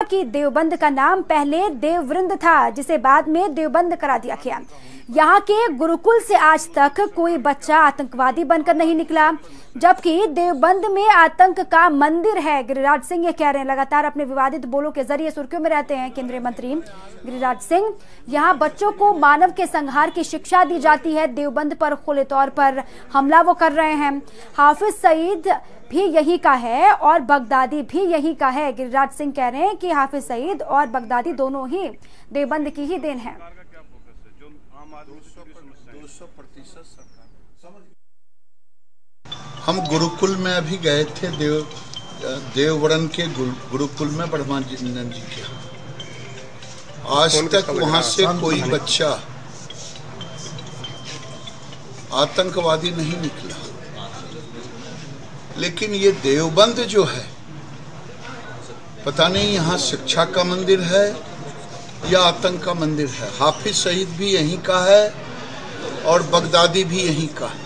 कि देवबंद का नाम पहले देववृंद था, जिसे बाद में देवबंद करा दिया गया। यहाँ के गुरुकुल से आज तक कोई बच्चा आतंकवादी बनकर नहीं निकला, जबकि देवबंद में आतंक का मंदिर है। गिरिराज सिंह ये कह रहे हैं, लगातार अपने विवादित बोलों के जरिए सुर्खियों में रहते हैं केंद्रीय मंत्री गिरिराज सिंह। यहाँ बच्चों को मानव के संहार की शिक्षा दी जाती है, देवबंद पर खुले तौर पर हमला वो कर रहे हैं। हाफिज सईद भी यही का है और बगदादी भी यही का है। गिरिराज सिंह कह रहे हैं कि हाफिज सईद और बगदादी दोनों ही देवबंद की ही देन है। हम गुरुकुल में अभी गए थे, देववरण के गुरुकुल में ब्रह्मानंद जी के। आज तक वहां से कोई बच्चा आतंकवादी नहीं निकला। लेकिन ये देवबंद जो है, पता नहीं यहाँ शिक्षा का मंदिर है या आतंक का मंदिर है। हाफिज सईद भी यहीं का है और बगदादी भी यहीं का है।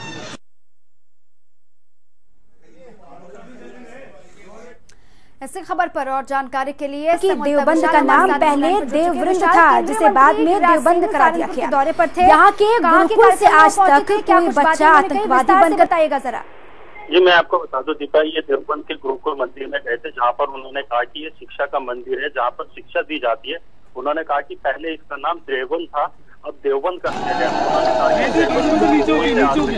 ऐसी खबर पर और जानकारी के लिए कि देवबंद का नाम पहले देववृंद था, जिसे बाद में देवबंद करा दिया गया। दौरे पर थे यहाँ के गुरुकुल से आज तक कोई बच्चा आतंकवादी बनकर। बताइएगा जरा। जी मैं आपको बता दूं दीपा, ये देवबंद के गुरुकुल मंदिर में गए थे, जहाँ पर उन्होंने कहा कि ये शिक्षा का मंदिर है, जहाँ पर शिक्षा दी जाती है। उन्होंने कहा कि पहले इसका नाम देवबंद था, अब देवबंद का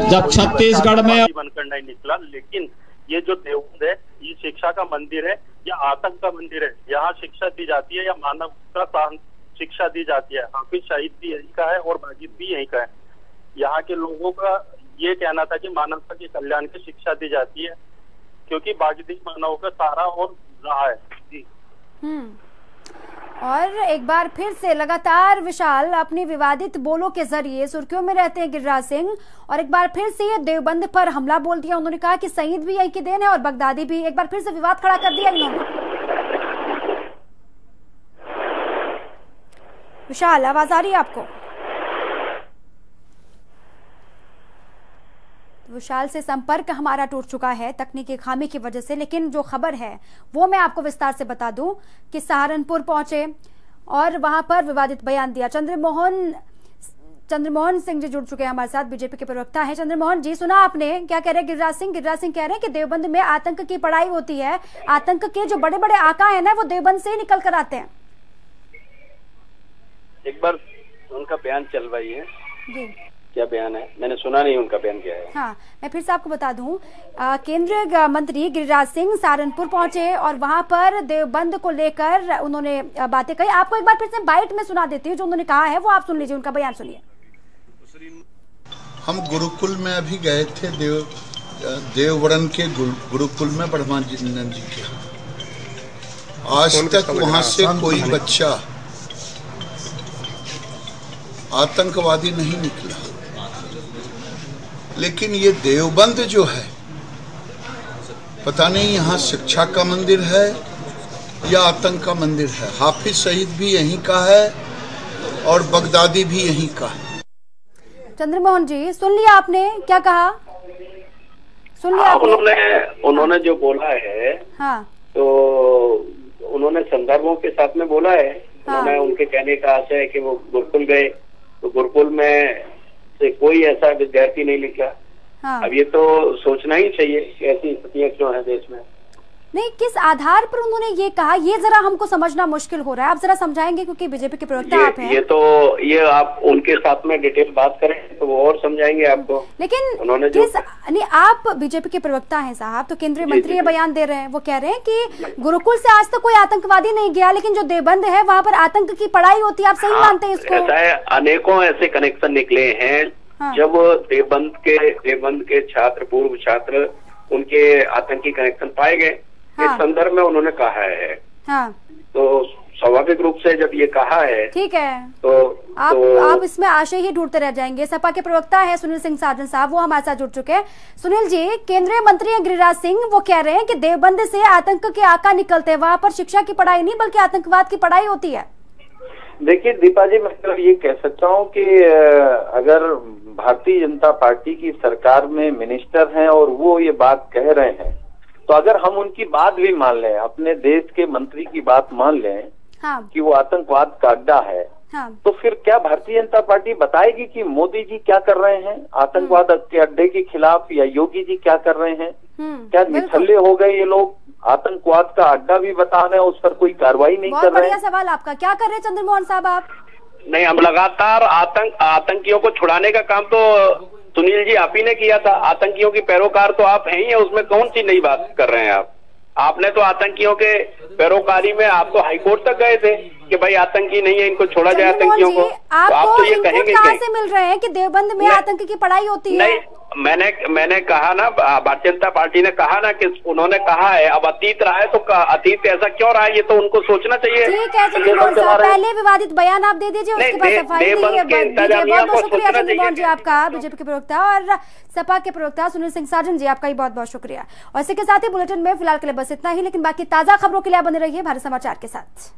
जब छत्तीसगढ़ में बनकर नहीं निकला। लेकिन ये जो देवबंद है, ये शिक्षा का मंदिर है या आतंक का मंदिर है? यहाँ शिक्षा दी जाती है या मानव का शिक्षा दी जाती है? हाफिज सईद भी यही का है और बाजिद भी यही का है। यहाँ के लोगों का ये कहना था कि मानवता के कल्याण की शिक्षा दी जाती है, क्योंकि बाजिद मानव का सहारा और रहा है। जी और एक बार फिर से लगातार विशाल अपनी विवादित बोलों के जरिए सुर्खियों में रहते हैं गिरिराज सिंह, और एक बार फिर से ये देवबंद पर हमला बोल दिया। उन्होंने कहा कि सईद भी यही की देन है और बगदादी भी। एक बार फिर से विवाद खड़ा कर दिया इन्होंने। विशाल, आवाज आ रही है आपको? विशाल से संपर्क हमारा टूट चुका है तकनीकी खामी की वजह से, लेकिन जो खबर है वो मैं आपको विस्तार से बता दूं कि सहारनपुर पहुंचे और वहां पर विवादित बयान दिया। चंद्रमोहन सिंह जी जुड़ चुके हैं हमारे साथ, बीजेपी के प्रवक्ता हैं। चंद्रमोहन जी, सुना आपने क्या कह रहे हैं गिरिराज सिंह? गिरिराज सिंह कह रहे हैं कि देवबंद में आतंक की पढ़ाई होती है, आतंक के जो बड़े बड़े आका है ना वो देवबंद से ही निकल कर आते हैं। एक बार उनका बयान चलवाइए। जी क्या बयान है? मैंने सुना नहीं उनका बयान क्या है। हाँ, मैं फिर से आपको बता दूं, केंद्रीय मंत्री गिरिराज सिंह सहारनपुर पहुंचे और वहां पर देवबंद को लेकर उन्होंने बातें कही। आपको एक बार फिर से बाइट में सुना देती हूँ जो उन्होंने कहा है, वो आप सुन लीजिए, उनका बयान सुनिए। हम गुरुकुल में अभी गए थे, देववरण के गुरुकुल में ब्रह्मानंद जी के। आज तक वहां से कोई बच्चा आतंकवादी नहीं निकला। लेकिन ये देवबंद जो है, पता नहीं यहाँ शिक्षा का मंदिर है या आतंक का मंदिर है। हाफिज सईद भी यहीं का है और बगदादी भी यहीं का है। चंद्रमोहन जी, सुन लिया आपने क्या कहा? सुन लिया आपने? उन्होंने जो बोला है, हाँ, तो उन्होंने संदर्भों के साथ में बोला है। हाँ। उन्होंने उनके कहने का आशय है कि वो गुरुकुल गए तो गुरुकुल में से कोई ऐसा विद्यार्थी नहीं निकला। हाँ। अब ये तो सोचना ही चाहिए कि ऐसी स्थितियां क्यों है देश में। नहीं, किस आधार पर उन्होंने ये कहा, ये जरा हमको समझना मुश्किल हो रहा है। आप जरा समझाएंगे, क्योंकि बीजेपी के प्रवक्ता आप हैं। ये आप उनके साथ में डिटेल बात करें तो वो और समझाएंगे आपको। लेकिन उन्होंने नहीं, आप बीजेपी के प्रवक्ता हैं साहब, तो केंद्रीय मंत्री ये बयान दे रहे हैं। वो कह रहे हैं कि गुरुकुल से आज तक कोई आतंकवादी नहीं गया, लेकिन जो देवबंद है वहाँ पर आतंक की पढ़ाई होती है। आप सही मानते हैं इसको? ऐसा है, अनेकों ऐसे कनेक्शन निकले हैं। हाँ। जब देवबंद के छात्र, पूर्व छात्र, उनके आतंकी कनेक्शन पाए गए, हाँ। इस संदर्भ में उन्होंने कहा है। हाँ। तो स्वाभाविक रूप से जब ये कहा है, ठीक है, तो आप इसमें आशय ही ढूंढते रह जाएंगे। सपा के प्रवक्ता है सुनील सिंह साजन साहब, वो हमारे साथ जुड़ चुके हैं। सुनील जी, केंद्रीय मंत्री गिरिराज सिंह वो कह रहे हैं कि देवबंद से आतंक के आका निकलते हैं, वहाँ पर शिक्षा की पढ़ाई नहीं बल्कि आतंकवाद की पढ़ाई होती है। देखिए दीपा जी, मैं तो ये कह सकता हूँ कि अगर भारतीय जनता पार्टी की सरकार में मिनिस्टर हैं और वो ये बात कह रहे हैं, तो अगर हम उनकी बात भी मान लें, अपने देश के मंत्री की बात मान लें, हाँ। कि वो आतंकवाद का अड्डा है, हाँ। तो फिर क्या भारतीय जनता पार्टी बताएगी कि मोदी जी क्या कर रहे हैं आतंकवाद के अड्डे के खिलाफ, या योगी जी क्या कर रहे हैं? क्या निठल्ले हो गए ये लोग? आतंकवाद का अड्डा भी बता रहे हैं, उस पर कोई कार्रवाई नहीं कर रहे हैं। बहुत बढ़िया सवाल आपका। क्या कर रहे हैं चंद्रमोहन साहब आप? नहीं, हम लगातार आतंकियों को छुड़ाने का काम तो सुनील जी आप ही ने किया था। आतंकियों की पैरोकार तो आप हैं ही, उसमें कौन सी नई बात कर रहे हैं आप? आपने तो आतंकियों के पैरोकारी में आप तो हाईकोर्ट तक गए थे कि भाई आतंकी नहीं है, इनको छोड़ा जाए आतंकियों को। आप तो ये कहेंगे कहाँ से मिल रहे हैं कि देवबंद में आतंकी की पढ़ाई होती है? नहीं, मैंने कहा ना, भारतीय जनता पार्टी ने कहा ना कि उन्होंने कहा है अब अतीत रहा है, तो अतीत ऐसा क्यों रहा है, ये तो उनको सोचना चाहिए। ठीक है चंद्रमोहन साहब, पहले विवादित बयान आप दे दीजिए, उसके बाद सफाई बहुत बहुत शुक्रिया चंद्रमोहन जी आपका, बीजेपी के प्रवक्ता और सपा के प्रवक्ता सुनील सिंह साजन जी आपका भी बहुत बहुत शुक्रिया। और इसी के साथ ही बुलेटिन में फिलहाल के लिए बस इतना ही, लेकिन बाकी ताजा खबरों के लिए बने रहिए भारत समाचार के साथ।